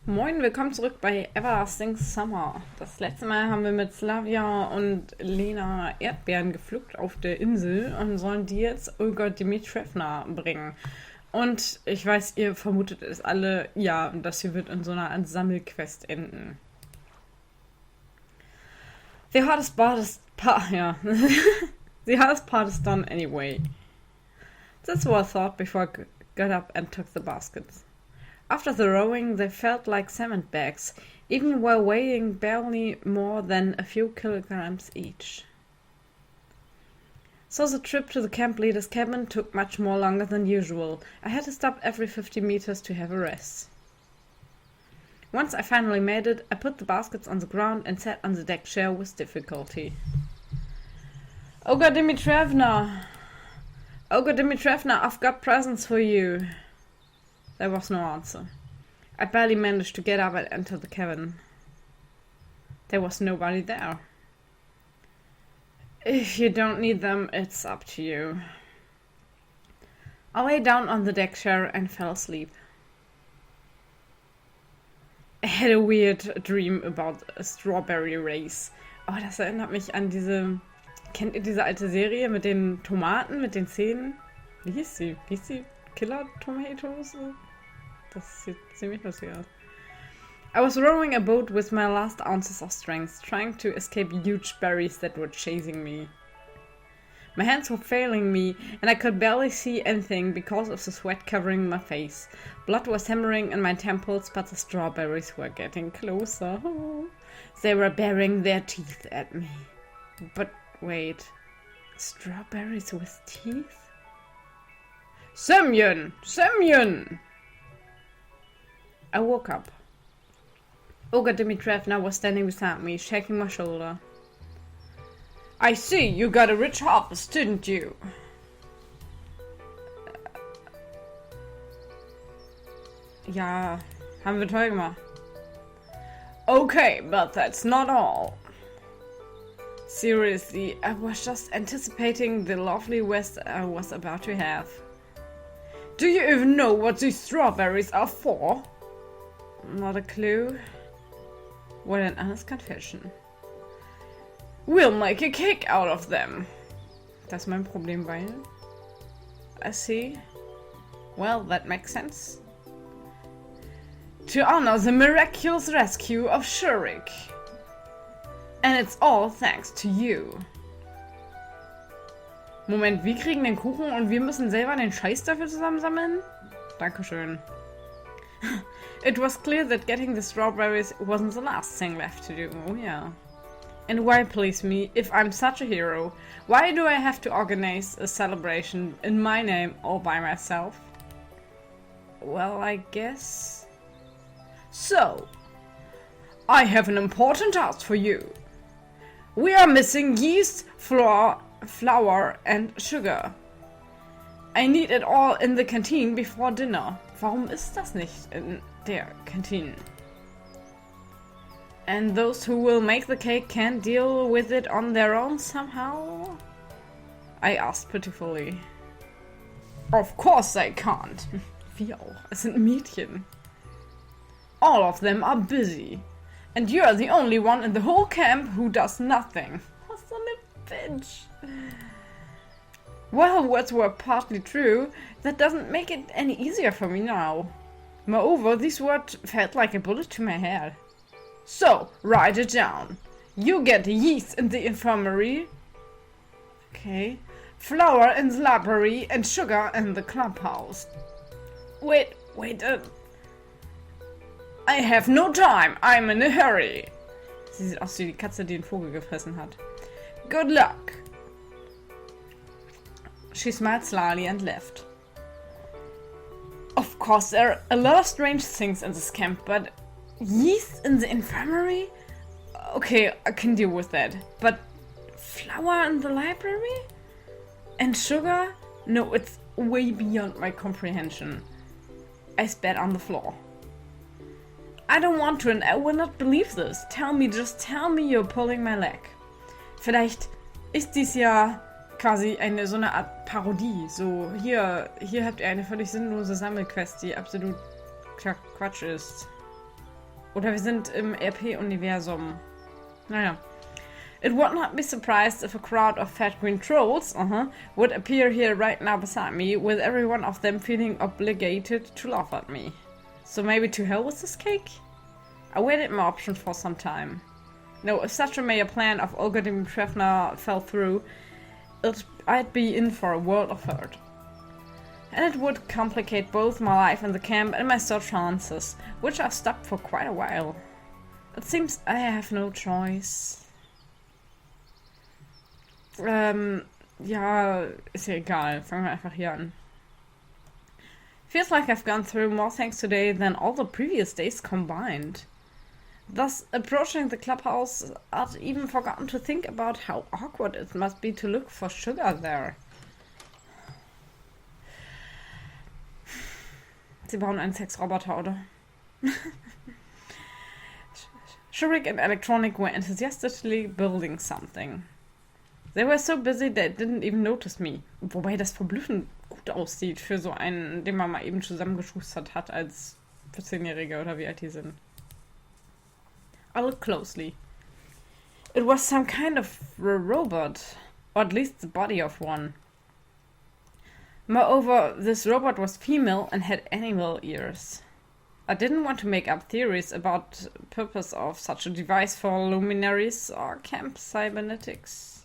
Moin, willkommen zurück bei Everlasting Summer. Das letzte Mal haben wir mit Slavia und Lena Erdbeeren gepflückt auf der Insel und sollen die jetzt Olga Dimitrievna bringen. Und ich weiß, ihr vermutet es alle, ja, das hier wird in so einer Art Sammelquest enden. The hardest part is done anyway. That's what I thought before I got up and took the baskets. After the rowing, they felt like cement bags, even while weighing barely more than a few kilograms each. So the trip to the camp leader's cabin took much more longer than usual. I had to stop every 50 meters to have a rest. Once I finally made it, I put the baskets on the ground and sat on the deck chair with difficulty. Olga Dimitrievna, I've got presents for you. There was no answer. I barely managed to get up and enter the cabin. There was nobody there. If you don't need them, it's up to you. I lay down on the deck chair and fell asleep. I had a weird dream about a strawberry race. Oh, das erinnert mich an kennt ihr diese alte Serie mit den Tomaten, mit den Zähnen? Wie hieß sie? Killer Tomatoes? Das sieht ziemlich lustig aus. I was rowing a boat with my last ounces of strength, trying to escape huge berries that were chasing me. My hands were failing me, and I could barely see anything because of the sweat covering my face. Blood was hammering in my temples, but the strawberries were getting closer. They were baring their teeth at me. But wait, strawberries with teeth? Semyon! I woke up. Olga Dimitrievna was standing beside me, shaking my shoulder. I see, you got a rich harvest, didn't you? Ja, haben wir toll gemacht. Okay, but that's not all. Seriously, I was just anticipating the lovely rest I was about to have. Do you even know what these strawberries are for? Not a clue. What an honest confession. We'll make a cake out of them. Das ist mein Problem, weil... I see. Well, that makes sense. To honor the miraculous rescue of Shurik. And it's all thanks to you. Moment, wir kriegen den Kuchen und wir müssen selber den Scheiß dafür zusammensammeln? Dankeschön. It was clear that getting the strawberries wasn't the last thing left to do. Oh yeah. And why, please me, if I'm such a hero, why do I have to organize a celebration in my name all by myself? Well, I guess... So, I have an important task for you. We are missing yeast, flour and sugar. I need it all in the canteen before dinner. Warum ist das nicht in der Kantine? And those who will make the cake can't deal with it on their own somehow? I asked pitifully. Of course they can't. Wir auch. Es sind Mädchen. All of them are busy. And you're the only one in the whole camp who does nothing. Was so eine bitch. Well, words were partly true. That doesn't make it any easier for me now. Moreover, these words felt like a bullet to my head. So, write it down. You get yeast in the infirmary. Okay. Flour in the library and sugar in the clubhouse. Wait. I have no time. I'm in a hurry. Sie sieht aus wie die Katze, die den Vogel gefressen hat. Good luck. She smiled slyly and left. Of course, there are a lot of strange things in this camp, but yeast in the infirmary? Okay, I can deal with that. But flour in the library? And sugar? No, it's way beyond my comprehension. I spat on the floor. I don't want to and I will not believe this. Just tell me you're pulling my leg. Vielleicht ist dies ja quasi so eine Art Parodie. So, hier habt ihr eine völlig sinnlose Sammelquest, die absolut Quatsch ist. Oder wir sind im RP-Universum. Naja. It would not be surprised if a crowd of fat green trolls would appear here right now beside me, with every one of them feeling obligated to laugh at me. So maybe to hell with this cake? I waited my option for some time. No, if such a major plan of Olga Dimitrievna fell through, I'd be in for a world of hurt. And it would complicate both my life in the camp and my search chances, which I've stopped for quite a while. It seems I have no choice. Ja, ist ja egal. Fangen wir einfach hier an. Feels like I've gone through more things today than all the previous days combined. Thus, approaching the clubhouse, I'd even forgotten to think about how awkward it must be to look for sugar there. Sie bauen einen Sexroboter, oder? Shurik and Electronic were enthusiastically building something. They were so busy they didn't even notice me. Wobei das verblüffend gut aussieht für so einen, den man mal eben zusammengeschustert hat als 14-Jährige oder wie alt die sind. I looked closely. It was some kind of a robot, or at least the body of one. Moreover, this robot was female and had animal ears. I didn't want to make up theories about the purpose of such a device for luminaries or camp cybernetics.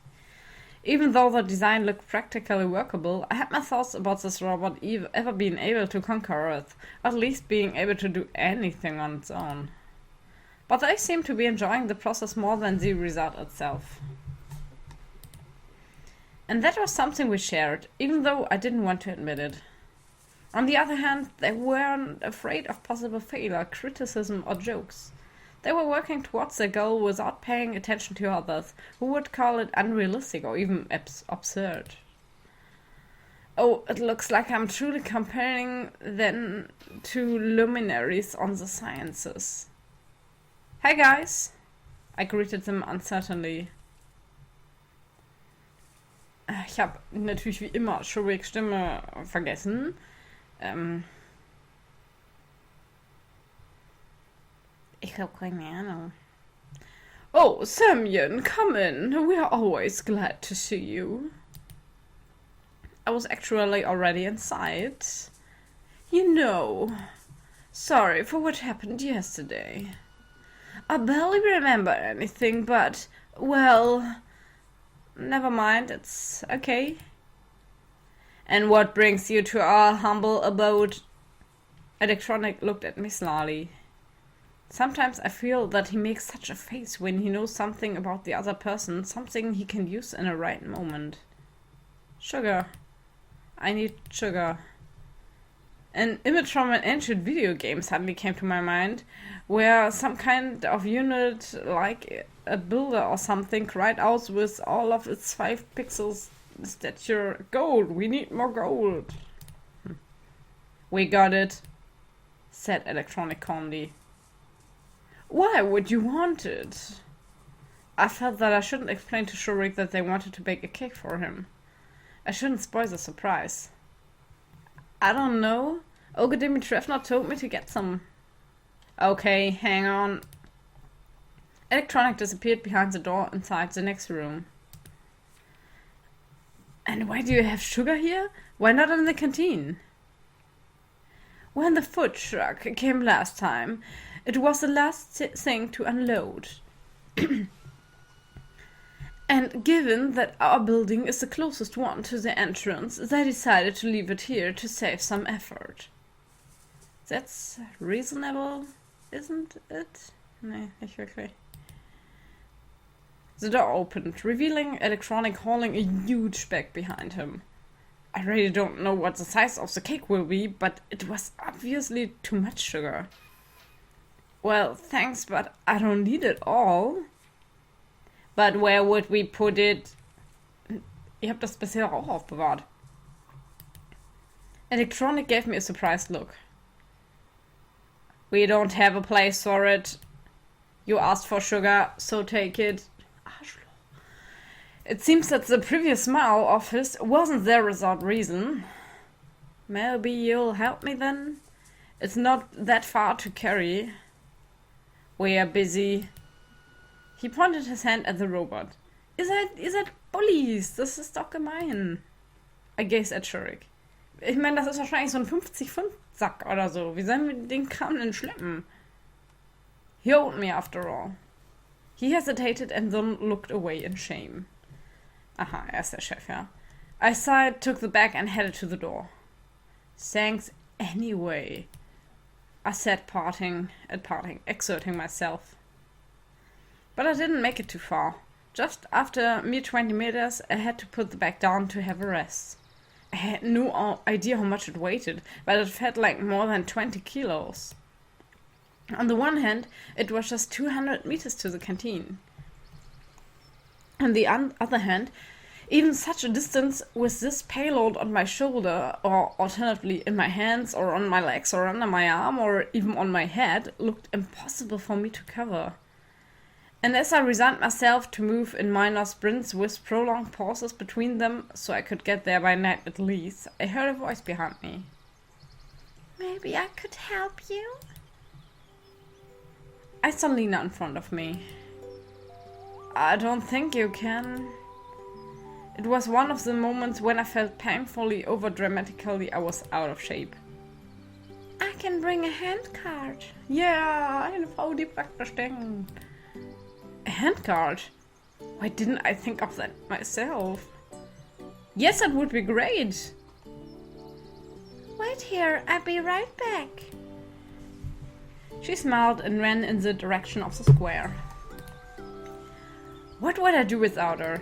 Even though the design looked practically workable, I had my thoughts about this robot ever being able to conquer Earth, or at least being able to do anything on its own. But they seemed to be enjoying the process more than the result itself. And that was something we shared, even though I didn't want to admit it. On the other hand, they weren't afraid of possible failure, criticism, or jokes. They were working towards their goal without paying attention to others, who would call it unrealistic or even absurd. Oh, it looks like I'm truly comparing them to luminaries on the sciences. Hey guys! I greeted them uncertainly. Ich habe natürlich wie immer Shuriks Stimme vergessen. Ich habe keine Ahnung. Oh, Semyon, come in. We are always glad to see you. I was actually already inside. You know, sorry for what happened yesterday. I barely remember anything, but, well, never mind, it's okay. And what brings you to our humble abode? Electronic looked at me slyly. Sometimes I feel that he makes such a face when he knows something about the other person, something he can use in a right moment. Sugar. I need sugar. An image from an ancient video game suddenly came to my mind, where some kind of unit, like a builder or something, cried out with all of its 5 pixels stature, "Gold! We need more gold!" We got it, said Electronic calmly. Why would you want it? I felt that I shouldn't explain to Shurik that they wanted to bake a cake for him. I shouldn't spoil the surprise. I don't know. Olga Dimitrievna told me to get some. Okay, hang on. Electronic disappeared behind the door inside the next room. And why do you have sugar here? Why not in the canteen? When the food truck came last time, it was the last thing to unload. And given that our building is the closest one to the entrance, they decided to leave it here to save some effort. That's reasonable, isn't it? Nee, nicht wirklich. The door opened, revealing Electronic hauling a huge bag behind him. I really don't know what the size of the cake will be, but it was obviously too much sugar. Well, thanks, but I don't need it all. But where would we put it? Ihr habt das bisher auch aufbewahrt. Electronic gave me a surprised look. We don't have a place for it. You asked for sugar, so take it. It seems that the previous smile of his wasn't there without reason. Maybe you'll help me then? It's not that far to carry. We are busy. He pointed his hand at the robot. Ihr seid Bullies. Das ist doch gemein. I gazed at Shurik. Ich meine, das ist wahrscheinlich so ein 50-Pfund-Sack oder so. Wie sollen wir den Kram denn schleppen? He owed me after all. He hesitated and then looked away in shame. Aha, er ist der Chef, ja. I sighed, took the bag and headed to the door. Thanks anyway, I said, parting, exerting myself. But I didn't make it too far. Just after mere 20 meters, I had to put the bag down to have a rest. I had no idea how much it weighed, but it felt like more than 20 kilos. On the one hand, it was just 200 meters to the canteen. On the other hand, even such a distance with this payload on my shoulder, or alternatively in my hands, or on my legs, or under my arm, or even on my head, looked impossible for me to cover. And as I resigned myself to move in minor sprints with prolonged pauses between them, so I could get there by night at least, I heard a voice behind me. Maybe I could help you? I saw Lena in front of me. I don't think you can. It was one of the moments when I felt painfully over-dramatically I was out of shape. I can bring a handcart. Yeah, eine Frau, die praktisch denkt. A handcart? Why didn't I think of that myself? Yes, that would be great. Wait here, I'll be right back. She smiled and ran in the direction of the square. What would I do without her?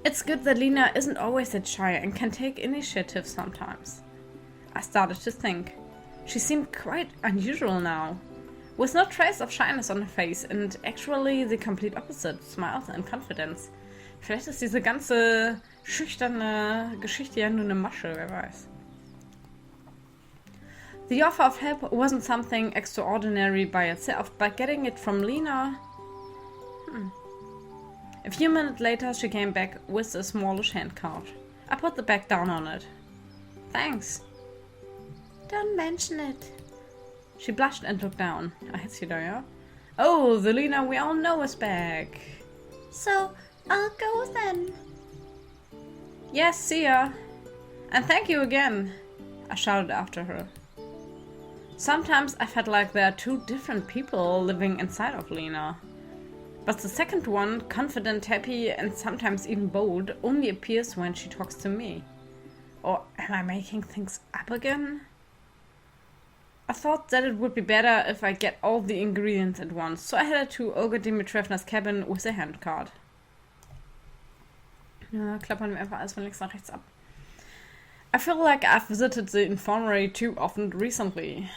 It's good that Lena isn't always that shy and can take initiative sometimes. I started to think. She seemed quite unusual now, with no trace of shyness on her face and actually the complete opposite, smiles and confidence. Vielleicht ist diese ganze schüchterne Geschichte ja nur eine Masche, wer weiß. The offer of help wasn't something extraordinary by itself, but getting it from Lena... A few minutes later, she came back with a smallish handcart. I put the bag down on it. Thanks. Don't mention it. She blushed and looked down. I see there, yeah? Oh, the Lena we all know is back. So, I'll go then. Yes, see ya. And thank you again, I shouted after her. Sometimes I felt like there are two different people living inside of Lena. But the second one, confident, happy, and sometimes even bold, only appears when she talks to me. Or am I making things up again? I thought that it would be better if I get all the ingredients at once, so I headed to Olga Dimitrievna's cabin with a handcart. Ja, klappern wir einfach alles von links nach rechts ab. I feel like I've visited the infirmary too often recently.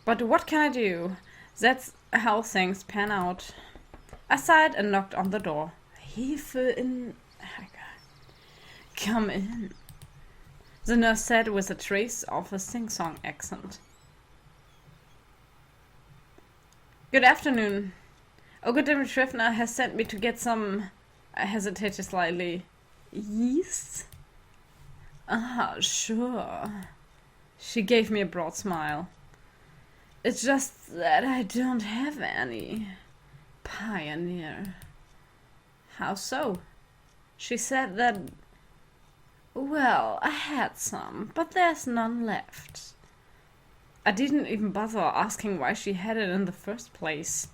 But what can I do? That's how things pan out. I sighed and knocked on the door. Hefe in... Come in, the nurse said with a trace of a sing-song accent. Good afternoon. Olga Dimitrievna has sent me to get some... I hesitated slightly. Yeast? Ah, sure. She gave me a broad smile. It's just that I don't have any. Pioneer. How so? She said that... Well, I had some, but there's none left. I didn't even bother asking why she had it in the first place.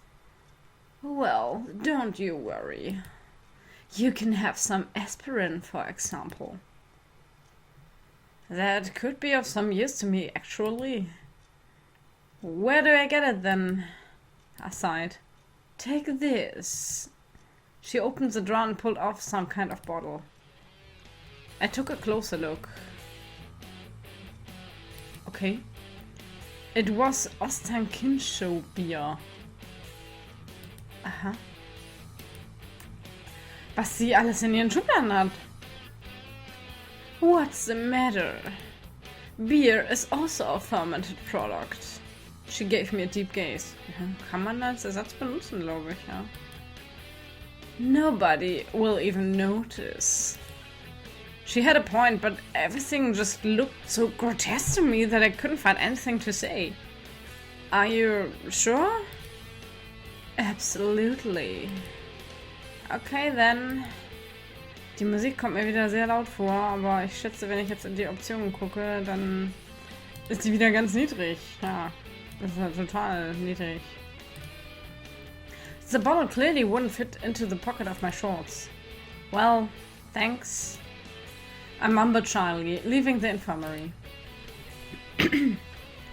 Well, don't you worry. You can have some aspirin, for example. That could be of some use to me, actually. Where do I get it, then? I sighed. Take this. She opened the drawer and pulled off some kind of bottle. I took a closer look. Okay. It was Ostankenshow beer. Aha. Was sie alles in ihren Schubladen hat. What's the matter? Beer is also a fermented product. She gave me a deep gaze. Ja, kann man als Ersatz benutzen, glaube ich, ja. Nobody will even notice. She had a point, but everything just looked so grotesque to me that I couldn't find anything to say. Are you sure? Absolutely. Okay, then. Die Musik kommt mir wieder sehr laut vor, aber ich schätze, wenn ich jetzt in die Optionen gucke, dann ist die wieder ganz niedrig. Ja, das ist ja total niedrig. The bottle clearly wouldn't fit into the pocket of my shorts. Well, thanks. I mumbled shyly, leaving the infirmary.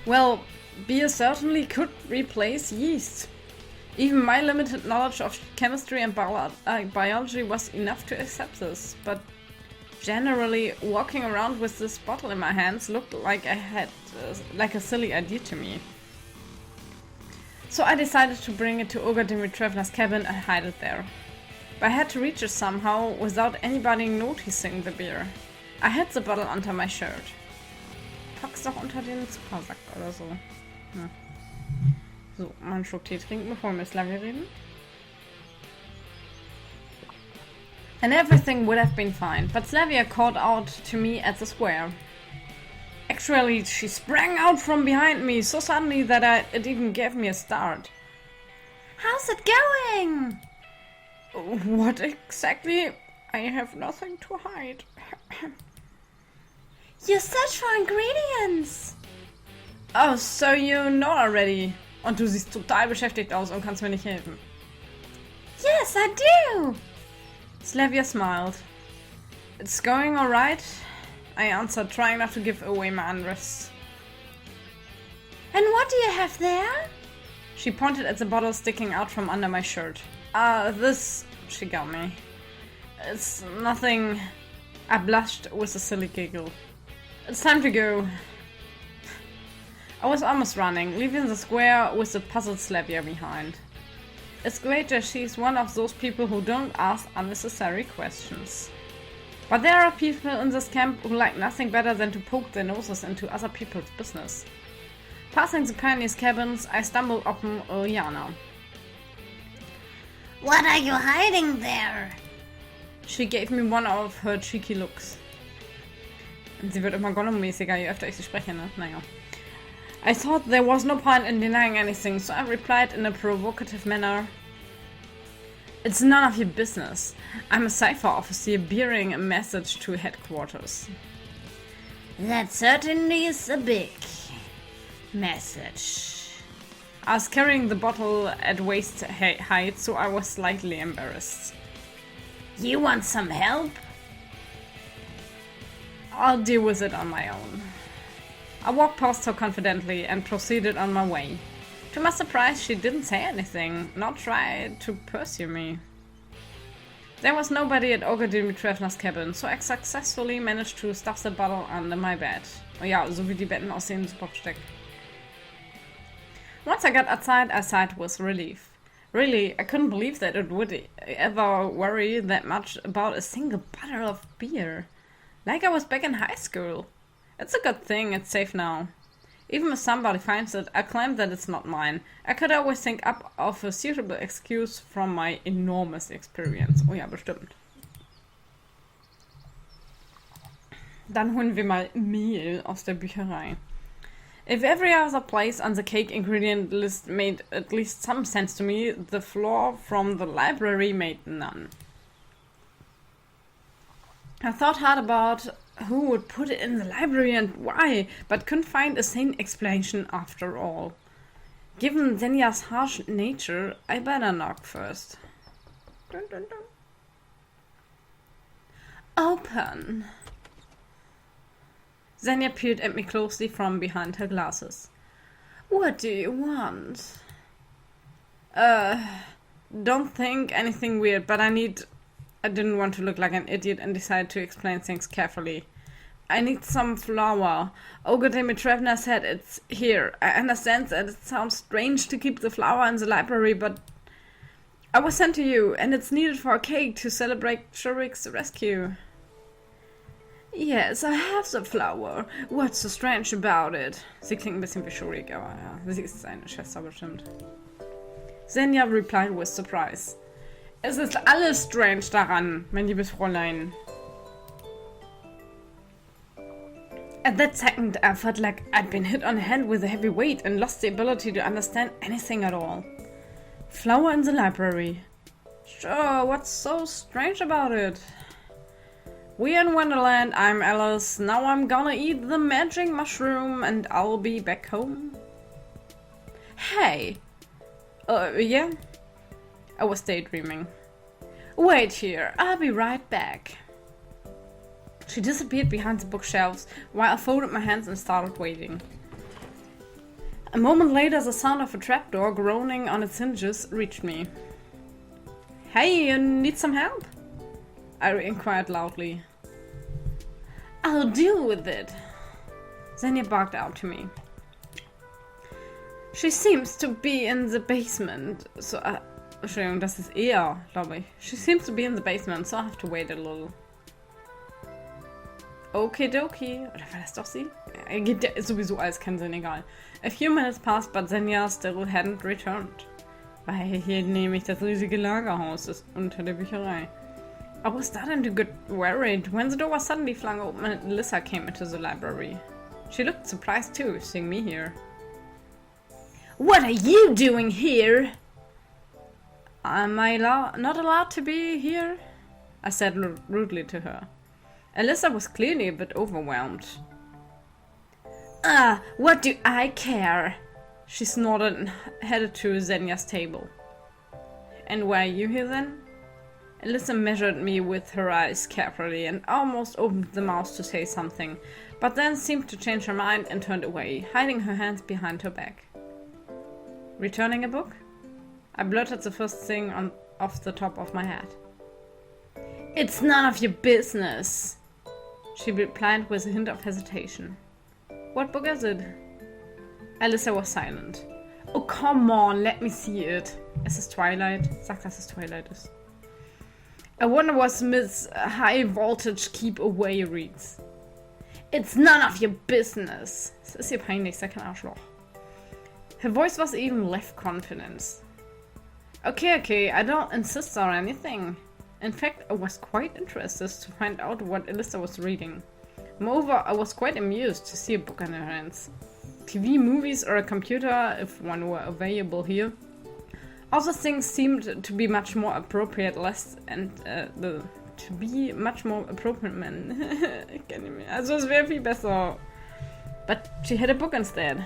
Well, beer certainly could replace yeast. Even my limited knowledge of chemistry and biology was enough to accept this, but generally, walking around with this bottle in my hands looked like like a silly idea to me. So I decided to bring it to Olga Dimitrievna's cabin and hide it there. But I had to reach it somehow without anybody noticing the beer. I hid the bottle under my shirt. Pack's doch unter den Zuckersack oder so. Ja. So, mal einen Schluck Tee trinken, bevor wir mit Slavia reden. And everything would have been fine, but Slavia called out to me at the square. Actually, she sprang out from behind me so suddenly that it even gave me a start. How's it going? What exactly? I have nothing to hide. You search for ingredients. Oh, so you know already. Und du siehst total beschäftigt aus und kannst mir nicht helfen. Yes, I do. Slavia smiled. It's going alright, I answered, trying not to give away my undress. And what do you have there? She pointed at the bottle sticking out from under my shirt. This, she got me. It's nothing. I blushed with a silly giggle. It's time to go. I was almost running, leaving the square with the puzzled Slavia behind. It's great that she's one of those people who don't ask unnecessary questions. But there are people in this camp who like nothing better than to poke their noses into other people's business. Passing the pioneers' cabins, I stumbled upon Ilyana. What are you hiding there? She gave me one of her cheeky looks. Und sie wird immer Gollum-mäßiger, je öfter ich sie spreche, ne? Naja. I thought there was no point in denying anything, so I replied in a provocative manner. It's none of your business. I'm a cipher officer bearing a message to headquarters. That certainly is a big message. I was carrying the bottle at waist height, so I was slightly embarrassed. You want some help? I'll deal with it on my own. I walked past her confidently and proceeded on my way. To my surprise, she didn't say anything, nor try to pursue me. There was nobody at Olga Dimitrievna's cabin, so I successfully managed to stuff the bottle under my bed. Oh ja, so wie die Betten aussehen, super versteckt. Once I got outside, I sighed with relief. Really, I couldn't believe that it would ever worry that much about a single bottle of beer. Like I was back in high school. It's a good thing it's safe now. Even if somebody finds it, I claim that it's not mine. I could always think up of a suitable excuse from my enormous experience. Oh ja, bestimmt. Dann holen wir mal Mehl aus der Bücherei. If every other place on the cake ingredient list made at least some sense to me, the floor from the library made none. I thought hard about who would put it in the library and why, but couldn't find a sane explanation after all. Given Zenya's harsh nature, I better knock first. Dun, dun, dun. Open. Zenya peered at me closely from behind her glasses. What do you want? Don't think anything weird, but I didn't want to look like an idiot and decided to explain things carefully. I need some flour. Olga Dimitrievna said it's here. I understand that it sounds strange to keep the flour in the library, but I was sent to you, and it's needed for a cake to celebrate Shurik's rescue. Yes, I have the flower. What's so strange about it? Sie klingt ein bisschen beschuldigt, aber ja, sie ist seine Schwester bestimmt. Senja replied with surprise. Es ist alles strange daran, mein liebes Fräulein. At that second, I felt like I'd been hit on the head with a heavy weight and lost the ability to understand anything at all. Flower in the library. Sure, what's so strange about it? We're in Wonderland, I'm Alice. Now I'm gonna eat the magic mushroom and I'll be back home. Hey! Yeah? I was daydreaming. Wait here, I'll be right back. She disappeared behind the bookshelves while I folded my hands and started waiting. A moment later, the sound of a trapdoor groaning on its hinges reached me. Hey, you need some help? I inquired loudly. I'll deal with it. Xenia barked out to me. She seems to be in the basement, so Entschuldigung, das ist er, glaube ich. She seems to be in the basement, so I have to wait a little. Okidoki. Oder war das doch sie? Ergibt ja sowieso alles keinen Sinn, egal. A few minutes passed, but Xenia still hadn't returned. Weil hier nämlich das riesige Lagerhaus ist unter der Bücherei. I was starting to get worried when the door was suddenly flung open and Alyssa came into the library. She looked surprised too, seeing me here. What are you doing here? Am I not allowed to be here? I said rudely to her. Alyssa was clearly a bit overwhelmed. What do I care? She snorted and headed to Xenia's table. And why are you here then? Alyssa measured me with her eyes carefully and almost opened the mouth to say something, but then seemed to change her mind and turned away, hiding her hands behind her back. Returning a book? I blurted the first thing off the top of my head. It's none of your business, she replied with a hint of hesitation. What book is it? Alyssa was silent. Oh, come on, let me see it. Es ist Twilight. Sag, dass es Twilight ist. I wonder what Miss High Voltage Keep Away reads. It's none of your business. Es ist ihr peinlich, sei kein Arschloch. Her voice was even less confident. Okay, I don't insist on anything. In fact, I was quite interested to find out what Alyssa was reading. Moreover, I was quite amused to see a book in her hands. TV, movies, or a computer, if one were available here. Other things seemed to be much more appropriate, to be much more appropriate men. Also es wäre viel besser. But she had a book instead.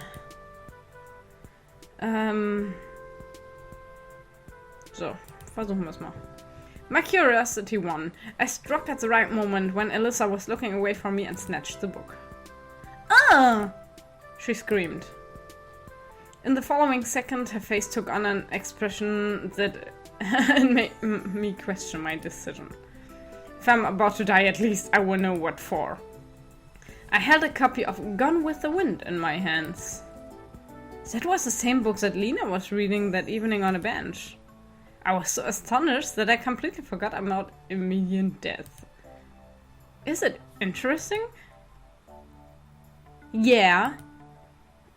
So, versuchen wir es mal. My curiosity won. I struck at the right moment when Alyssa was looking away from me and snatched the book. Ah! She screamed. In the following second, her face took on an expression that made me question my decision. If I'm about to die, at least I will know what for. I held a copy of Gone with the Wind in my hands. That was the same book that Lena was reading that evening on a bench. I was so astonished that I completely forgot about immediate death. Is it interesting? Yeah,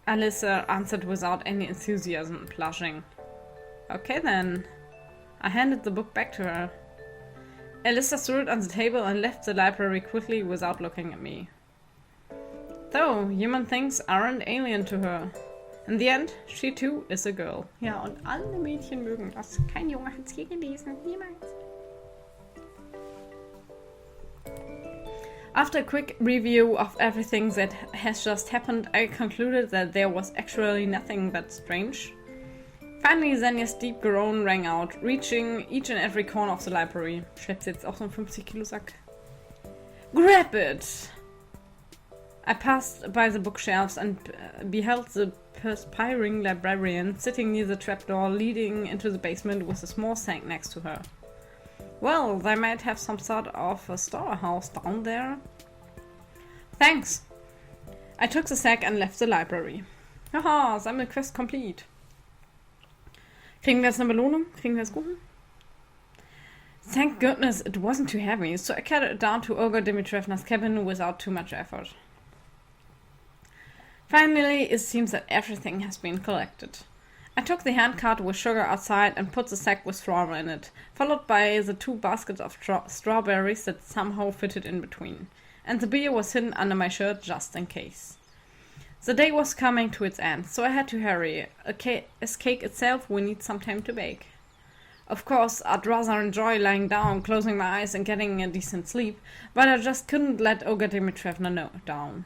Alyssa answered without any enthusiasm, blushing. Okay then. I handed the book back to her. Alyssa threw it on the table and left the library quickly without looking at me. Though human things aren't alien to her. In the end, she too is a girl. Ja, und alle Mädchen mögen das. Kein Junge hat's je gelesen. Niemals. After a quick review of everything that has just happened, I concluded that there was actually nothing that strange. Finally, Xenia's deep groan rang out, reaching each and every corner of the library. Schleppt jetzt auch so einen 50-Kilo-Sack. Grab it! I passed by the bookshelves and beheld the perspiring librarian sitting near the trapdoor leading into the basement with a small sack next to her. Well, they might have some sort of a storehouse down there. Thanks. I took the sack and left the library. Haha, Sammelquest complete. Kriegen wir jetzt eine Belohnung? Kriegen wir jetzt Kuchen? Thank goodness it wasn't too heavy, so I carried it down to Olga Dimitrievna's cabin without too much effort. Finally, it seems that everything has been collected. I took the handcart with sugar outside and put the sack with flour in it, followed by the 2 baskets of strawberries that somehow fitted in between, and the beer was hidden under my shirt just in case. The day was coming to its end, so I had to hurry. As cake itself, we need some time to bake. Of course, I'd rather enjoy lying down, closing my eyes and getting a decent sleep, but I just couldn't let Olga Dimitrievna down.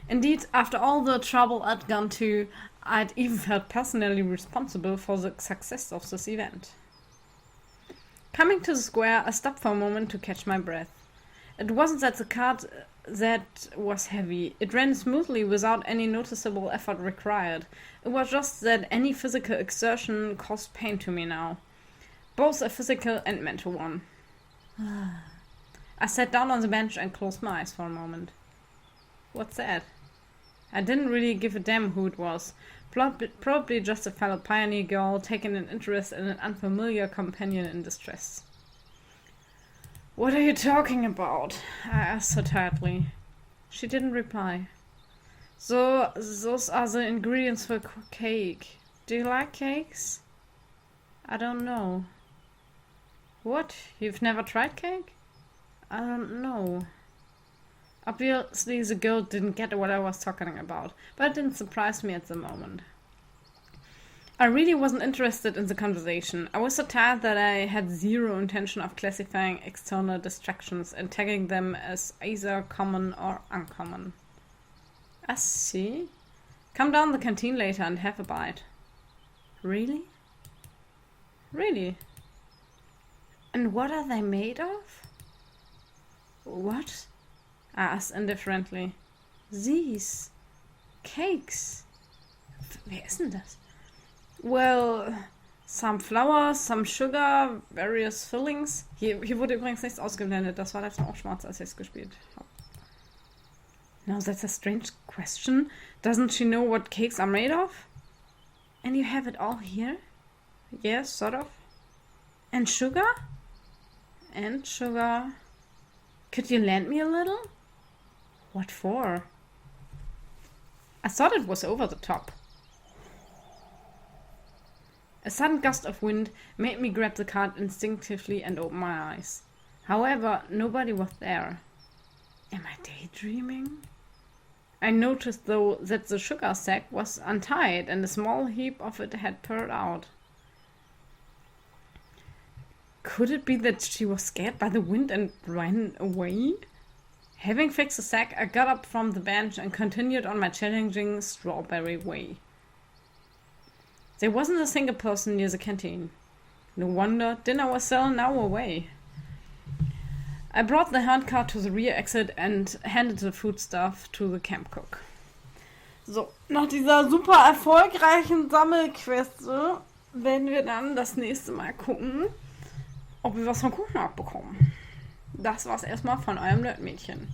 Indeed, after all the trouble I'd gone to, I'd even felt personally responsible for the success of this event. Coming to the square, I stopped for a moment to catch my breath. It wasn't that the cart that was heavy. It ran smoothly without any noticeable effort required. It was just that any physical exertion caused pain to me now. Both a physical and mental one. I sat down on the bench and closed my eyes for a moment. What's that? I didn't really give a damn who it was. Probably just a fellow pioneer girl taking an interest in an unfamiliar companion in distress. What are you talking about? I asked her tiredly. She didn't reply. So, those are the ingredients for cake. Do you like cakes? I don't know. What? You've never tried cake? I don't know. Obviously, the girl didn't get what I was talking about, but it didn't surprise me at the moment. I really wasn't interested in the conversation. I was so tired that I had zero intention of classifying external distractions and tagging them as either common or uncommon. I see. Come down the canteen later and have a bite. Really? Really? And what are they made of? What? I asked indifferently. These cakes. Wer ist denn das? Well, some flour, some sugar, various fillings. Hier wurde übrigens nichts ausgeblendet. Das war letztes Mal auch schwarz, als ich es gespielt habe. Now that's a strange question. Doesn't she know what cakes are made of? And you have it all here? Yes, sort of. And sugar? And sugar. Could you lend me a little? What for? I thought it was over the top. A sudden gust of wind made me grab the cart instinctively and open my eyes. However, nobody was there. Am I daydreaming? I noticed, though, that the sugar sack was untied and a small heap of it had poured out. Could it be that she was scared by the wind and ran away? Having fixed the sack, I got up from the bench and continued on my challenging strawberry way. There wasn't a single person near the canteen. No wonder dinner was still an hour away. I brought the handcart to the rear exit and handed the foodstuff to the camp cook. So, nach dieser super erfolgreichen Sammelqueste werden wir dann das nächste Mal gucken, ob wir was vom Kuchen abbekommen. Das war's erstmal von eurem Nerdmädchen.